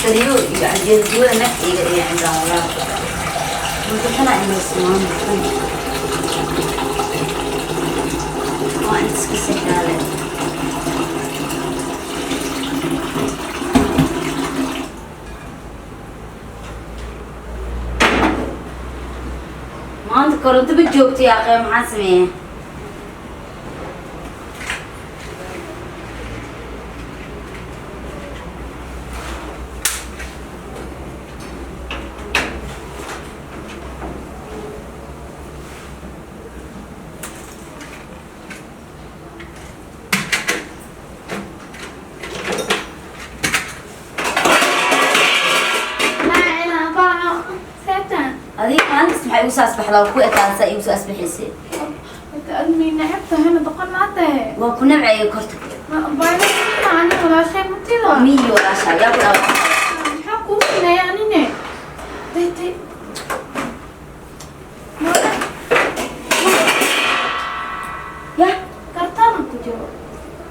سريو يعني جدول نفسي يعني لا ممكن أنا إني اسمعهم ما أنت سكسة هذا ما أنت كرنت بتجوبتي يا أخي محاسمة أصبح لو كويت على سائي وأصبح يصير. أمي نعبت هنا دقناته. وكنا معي كرتك. ما بعرف أنا ولا شيء متلا. مي ولا شيء يا بلا. حقوقنا يعني نه. تي. يا كرتنا كجو.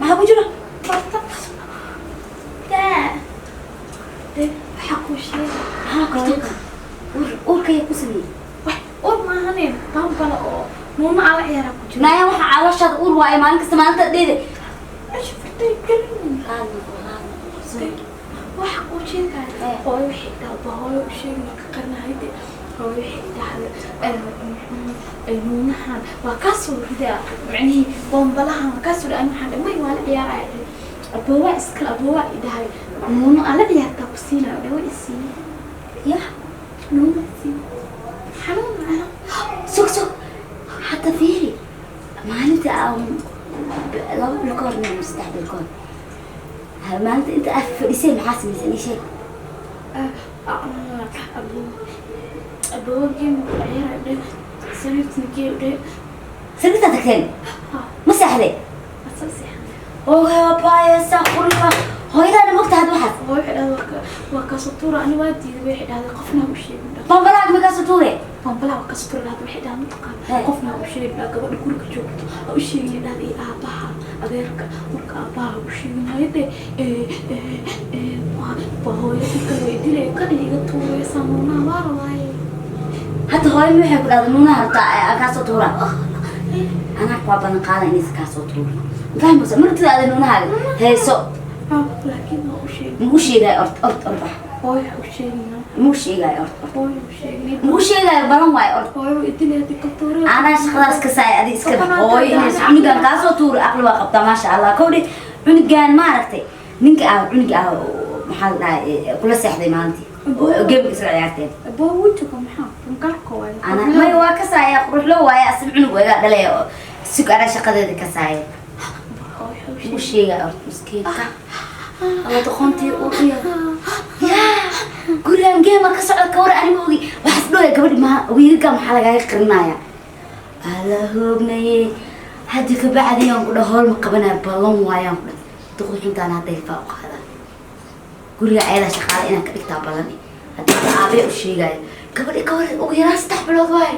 ما هو كجو. كرتنا. ده حقو شيء. كرتك. كي كسمي. ما هنين طب بلا مو ما على عيارك وجو نايا وح على شاد أور واي مالك سمعت تدري إيش فتى يتكلم هذا وح وشي كان هو وحده وهو وشي قرنا هيدي هو وحده هذا المهم نحن وكسر كذا يعني بومبلها وكسر أنا حد ما يوالع عيار أبوه إسكال أبوه إذا هاي مو على عيار تبصينا أبوه إسي يا نو إسي حنون سوق حتى فيري ما أنت لو بالكون مستحب الكون ما أنت أفريسين محاسن يسألني شيء أبوه جيم عيار سنتني كي سنتها تكلم ما سهلة أساسي أوه يا باي استغفرك هو إذا أنا مقتهد واحد هو واحد وكسطورة أنا وادي واحد هذا قفنا وشيء ما بلاك مكسطورة بلا وكسطورة هذا واحد هذا متقن قفنا وشيء لا قبل كل كجوت أو شيء اللي هذا أباها أغيرك أباها وشيء من هذا فهو يفكر يدلي كذا يقطع يسمونه واروي حتى هاي ما يحب هذا هرتا كسطورة أنا قابل قال إني كسطورة فاهم بس مرت هذا نونه هذا هي سو لكن مو شيء جاي أرد هاي وشيء مو شيء جاي أرد هاي وشيء مو شيء جاي برام واي أرد هاي يدلي هذه كطورة أنا خلاص كساي أدي إسكت هاي عني كان كسطورة أقل وقت ما شاء الله كودي عني كان ما ركتي نينك عني محل كل سحدي مالتي وجيب إسرائيل عرفتين أبوه وجهكم حق مكركوا أنا ما هو كساي أروح له واي أسمع عنه ويا دليل سك أنا شقة ذي كساي مش شيء أرد مسكين الله تخونتي ويا قول لهم جيما كسر كورة أنا موجي وحسبوا يا قبل ما ويرجع محل جاي قرنايا الله هو بني هديك بعد يوم كده هول مقبنا بالون وياهم تقول أنت أنا هتيجي فوق هذا قول لي عيلة شغالة أنا كتاب بالني هديك أبي وشيء جاي قبل كورة ويا ناس تحمل أضواء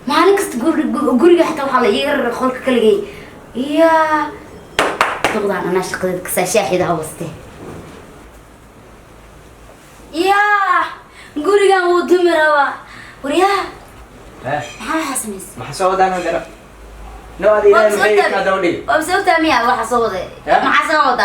ما عليك تقول لي حتى وحلا يغير خلق كل جي يا تقول أنا شقدت كساشاحي ده وسته يا قولي كان ودمي روا وريا محل حسميس ما حسوا أنا درا نو هذه أنا ميك هذولي وبسوي تامية واحد صوته ما حسوا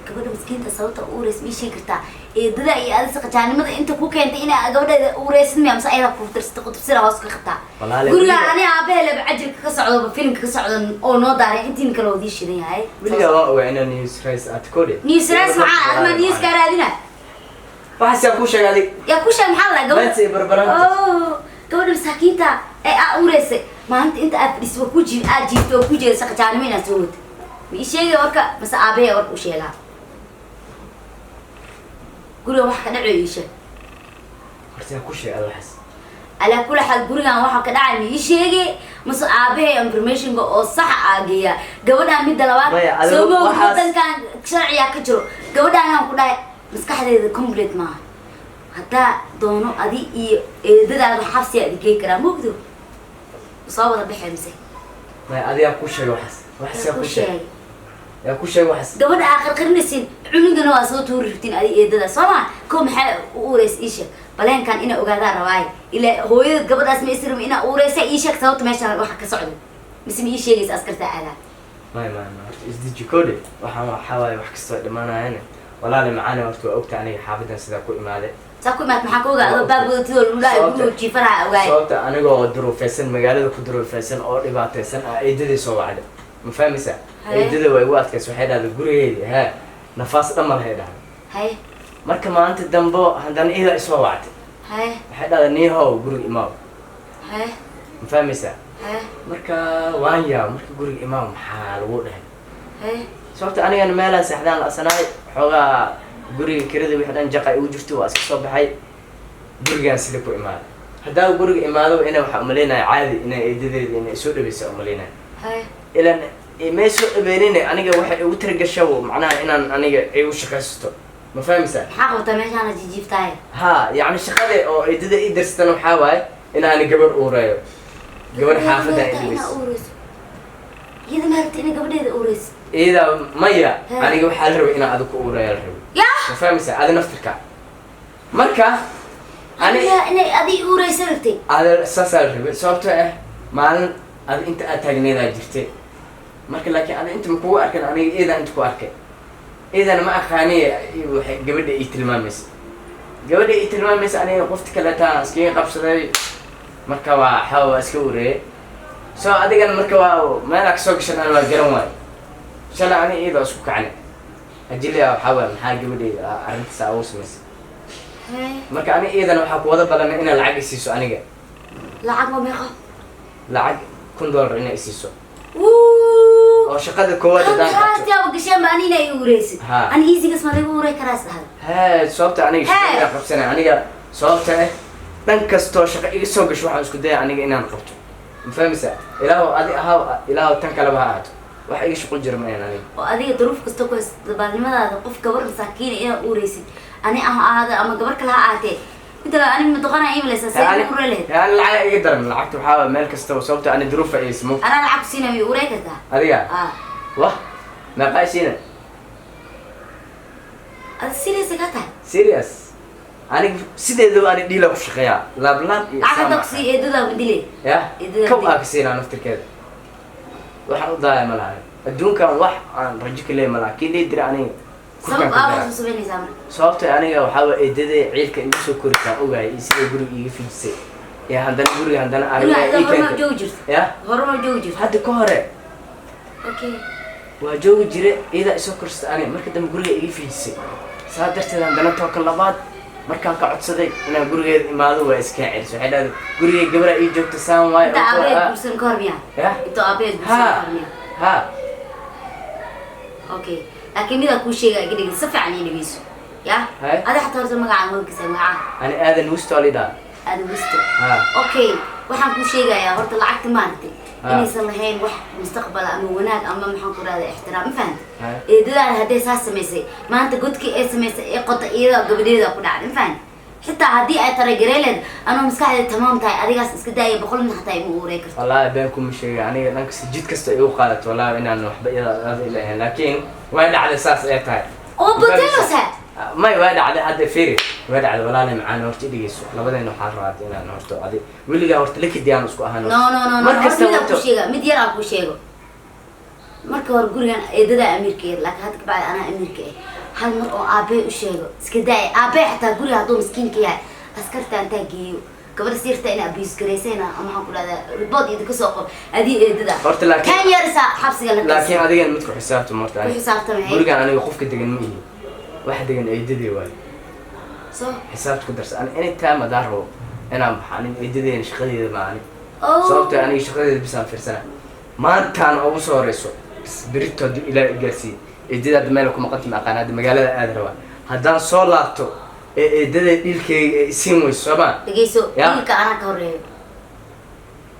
قبل مسكين تصوت أورس ماشي كرتا إذا يا ألصق جاني ماذا أنت كوك أنت أنا قبل أورس مية مس أيضا كوترس تقط بسرعة واسك خطأ قولي أنا أبيه بعجل كسعود بفيلم كسعود أو نوداري أنت نكلو دي شيء هاي بلي وأنا نيوز رئيس أتكودي نيوز رئيس معاه أما نيوز كارادينا بحس يا كوشة قالي يا كوشة محلة قبل بس بربرانت قبل مساكينتا أورس ما أنت أفرس وكوجي أجيب وكوجي سق جاني مين أسود بيشيء وركا بس أبيه ورك وشيلها قولوا واحد كده عيشه. هرتي كل شيء الله حس. على كل حال قولنا واحد كده عن يشيء مس أبيه information جو صح أجيا. جودا ميد دلوات. سوبر كان كان شرعي كجرو. جودا أنا كده بس كحد complete معه. حتى دونو أدي ده حفصي أدي كي كلام مو كده. صابر بحمسه. ما أدي كل شيء وحس. وحس يا كل شيء. يا كل شيء وحس. جودا آخر قرن السن cunugana waa soo tuuri rabtiin adi eedada sooma ko maxaa u ureys iisha baleenkan ina ogaadaa rabaay ilaa hooyada gabadhaas ma isirma ina ureysa iisha sababta meesha waxa ka socdo mise ma ii sheegaysa askarta aadaa ما isdiji kode waxaa waaye wax kastoo dhamaanayana walaali macaani horta waa ogta aniga xaafadan sidaa ku imaade saa ku imaad maxaa ka ogaado baabgodatidoo lulaa gurigoo jiifanaha ogaay sababta anigoo duruufaysan magaalada ku duruufaysan oo dhibaataysan eedadii soo wacda ma fahmaysaa eedada waa igu adkaysa waxay dhahda gurigeedii haa nafaas dhan ma lahay dhahda haye marka maalinta dambo haddana ida isoo wactay haye waxay dhahda niihow guriga imaaw haye ma fahmaysaa haye marka waan yaa marka guriga imaaw maxaa lagu dhahay haye sababta anigana meelaa seexdaan la asanaay xoogaa guriga kirada wixii dhan jaqa igu jirto waa iska soo baxay gurigaan sida ku imaaday haddaa guriga imaado ina waxaa umalaynaya caadi ina eedadeeda ina isoo dhaweysa umalaynaya haye ilan may soo dhaweenine aniga waxay igu tiragasha macnaha inaan aniga igu shaqaysato ma fahmaysaa maxaa qabtaa meeshaana jijiiftahay ha yacni shaqada oo eedada ii darsatana waxaa waaye inaani gabadh uureeyo gabadh xaafadda idaweyso iyada maaragta ina gabadheeda ureyso iyada maya aniga waxaa la rabay inaan adiga ku uureeya la rabay ma fahmaysaa adi naftirka marka aniga inay adi ureysa rabtay ada saasaa la rabay sababtoo ah maalin adi inta aad taagneedaa jirtay marka laakiin ada inta makugu arkan aniga iyadaa inta ku arkay iyadana ma aqaaniye waxay gabadha ii tilmaamaysa gabadha ii tilmaamaysa aniga qofta kaleetaa iskaga qabsaday marka waa xawa waa iska ureeyay soo adigana marka waa meelaa kasoo gashan aan waa garan waayo shalay aniga iyadoo isku kacnay ajiliya waxaa waay maxaa gabadheeda arrintaasa ugu samaysa marka aniga iyadana waxaa ku wada balanay inaad lacag isiiso aniga lacag waa meeqa lacag $1 inay isiiso oo shaqada koowaad hadaan qabto yaa gashaan baa anina ay ureysid ani easygas ma lagu urey karaa saxad haa sababta aniga shaqada qabsanay aniga sababta ah dhan kastoo shaqo iga soo gasho waxaan isku dayay aniga inaan qabto ma fahmaysaa ilaahu adi ahaa ilaahu tan kaleba ha ahaato wax iga shaqo jira ma ahan aniga oo adiga duruuf kasta ku haysta baalnimadaada qof gabar masaakiina inaad ureysid ani ahaada ama gabar kale ha ahaatee inta ani madaqana iimaysa say ku reelay yani lacag iga daran lacagta waxaa meel kasta sababta ani duruuf ay ismo ana lacag siinay urey kartaa adiga wah ma qaashina ad serious ka tahay serious aniga sideedaba ani dhiila ku shaqeeyaa laablaab iyo lacagta ku sii eedada badilay ya kow aa ka siinaa naftirkeeda waxaan u daaya ma laha adduunkan wax aan rajo ka leey ma laha kii lii dira aniga sabab aad u sameynaysaa marka sababta aniga waxaa waa eedada ciilka igu soo koritaan ogaay iyo sida guriga iga fidisay ee haddana guriga haddana aniga horma joogi jirto ya horma joogi jirto hadda ka hore okay waa joogi jire iyada isoo korsta aniga marka dambe guriga iga fidisay saa darteed haddana tooka labaad markaan ka codsaday inaan gurigeeda imaado waa iskaa celiso waxay dhahday guriga gabadha ii joogta saan waayo inta aabeed bursan ka hor miyaa ya inta aabeed bursan ka hor miyaa ha okay laakiin midaa kuu sheega iga dhigay si fiican ii dhegeyso ya adi xataa horta magacaan magkiisa magacaan ani aadan wisto lidhaa aadan wisto okay waxaan kuu sheegayaa horta lacagta maaragtay inaysan lahayn wax mustaqbal ama wanaag ama maxaan ku rahdaa ixtiraam ma fahanta eedadaada hadday saas samaysay maanta godkii ay samaysay ee qota iyada gabadheeda ku dhacday ma fahanta xitaa haddii ay taragareyleed anoo maskaxdeeda tamaam tahay adigaas iska daaya boqolna hataa ima urey karto wallaahi been kuma sheegay aniga dhankasta jid kasta igu qaadato wallaahi inaan waxba iyada ilahayn laakiin way dhacday saas ay tahay oo badeelosa may way dhacday hadda fiiri way dhacday walaalahay macaan horta dhigeyso labadeena waxaan rabaa inaan horto adi weligaa horta lakidiyaan isku ahaan no markasta ku sheega mid yar aan ku sheego marka hore gurigan eedada amiirkeed laakiin hadda kabacdi anaa amiirka ah hal mar oo aabbe u sheego iska daay aabbe xataa guriga hadduu miskiinka yahay askarta intaa geeyo gabadha sirta ina abuse garaysayna ama waxaan ku dhahdaa report idinka soo qor adii eedada horta laakiin kan yarisa xabsiga la laakiin adigan mid ku xisaabtamo horta ku xisaabtamay gurigan aniga qofka degan ma ihi wax degan eedadii waay so xisaabta ku darsa ani anytime hadaan rabo inaan baxo aniga eedadeena shaqadeeda ma ani sababta aniga shaqadeeda bisaan fiirsana maantaan ugu soo horeyso berito hadduu ilaa igaarsiiye eedada hadda meel ku maqanta ma aqaan hadda magaalada aad rabaa haddaan soo laabto ee eedada dhiilkeyga ee isiin weyso sooma dhegeyso dhiilka anaa ka horeeyo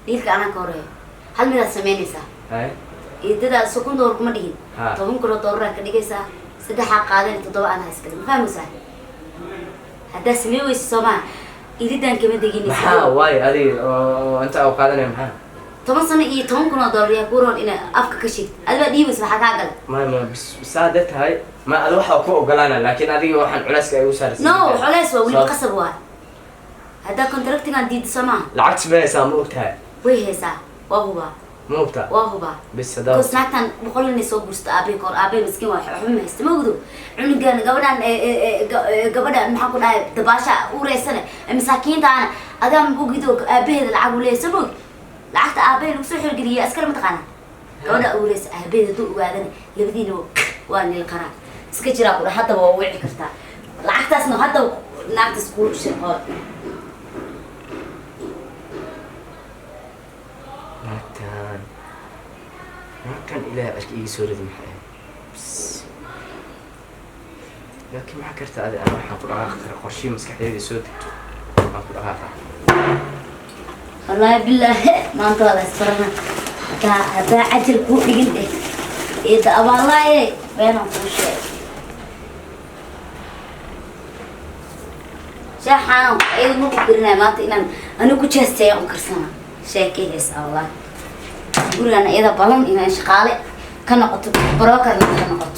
dhiilka anaa ka horeeyo hal midaad samaynaysaa eedada $1 kuma dhigin $10 ka dhigaysaa saddexaa qaadan 7 anaa iskale ma fahmaysaa haddaa samey weyso soomaa iridan kama deginaysa maxaa waayo adiga oo inta u qaadanaya maxaa toban sano iyo 10 kun oo dollar yaa ku roon ina afka ka sheegto adiga dhiibis waxa ka gal ما بس ساعدت هاي ما أروح أكو قلنا لكن هذه واحد علاس كأي وسار no xulays waa wili qasab waa hada contracting aan diid sama العكس بس أنا وقتها way heesa waa huba مو وقتها waa huba بس هذا كوسناكتان بقول إني سو برست أبي كور أبي مسكين واحد ما يستمعوا عمي قبل ما حكون هاي تباشا ورئيسنا مساكين تاعنا أدم بوجدوا أبي هذا العقول ليه سمو لعحت أبي وسحر القرية أسكر متقنا قبل ورئيس أبي هذا وهذا يبدينه واني القرار سكتشرا كله حتى ووعي كرتا لعحت أسمع حتى نعت سكول شهر ما كان إلى أي سورة محيا بس لكن ما حكرت هذا أنا راح أقول آخر قرشي مسكت هذه سود ما أقول آخر والله بالله ما أنت ولا سبرنا هذا عجل كوي جدا إذا أبى الله إيه بينهم كل شيء شاحنا إيه مو بقولنا ما تينا أنا كنت أستيقظ كرسنا شاكي هس الله يقول أنا إذا بالهم إن شغالة كنا قط براكر كنا قط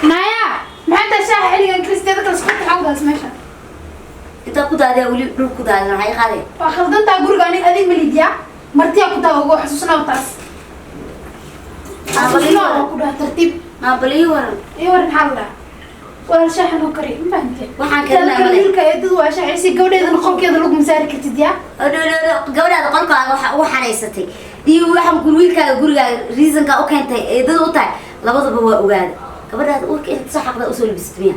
نايا ما أنت شاح علي كريستيا ذكر سقط عودة سماشة أنت كده هذا ولي دول كده أنا هاي خالي وخلدنت أقول قاني أديك مليديا مرتي كده وجو حسوسنا وتاس حسوسنا كده ترتيب ما بلي ورا إيه ورن حلا ولا شاح نوكري ما فهمت waxaan karnaa male كلك يدد واشا عيسى gabadheeda qolkeeda lagu masaari kartid ya gabadhaada qolkaaga waxa u xareysatay iyo waxaan wiilkaaga gurigaaga reasonka u keentay ee dad u tahay labadaba waa ogaada gabadhaada urka inta saxaqda u soo labisatay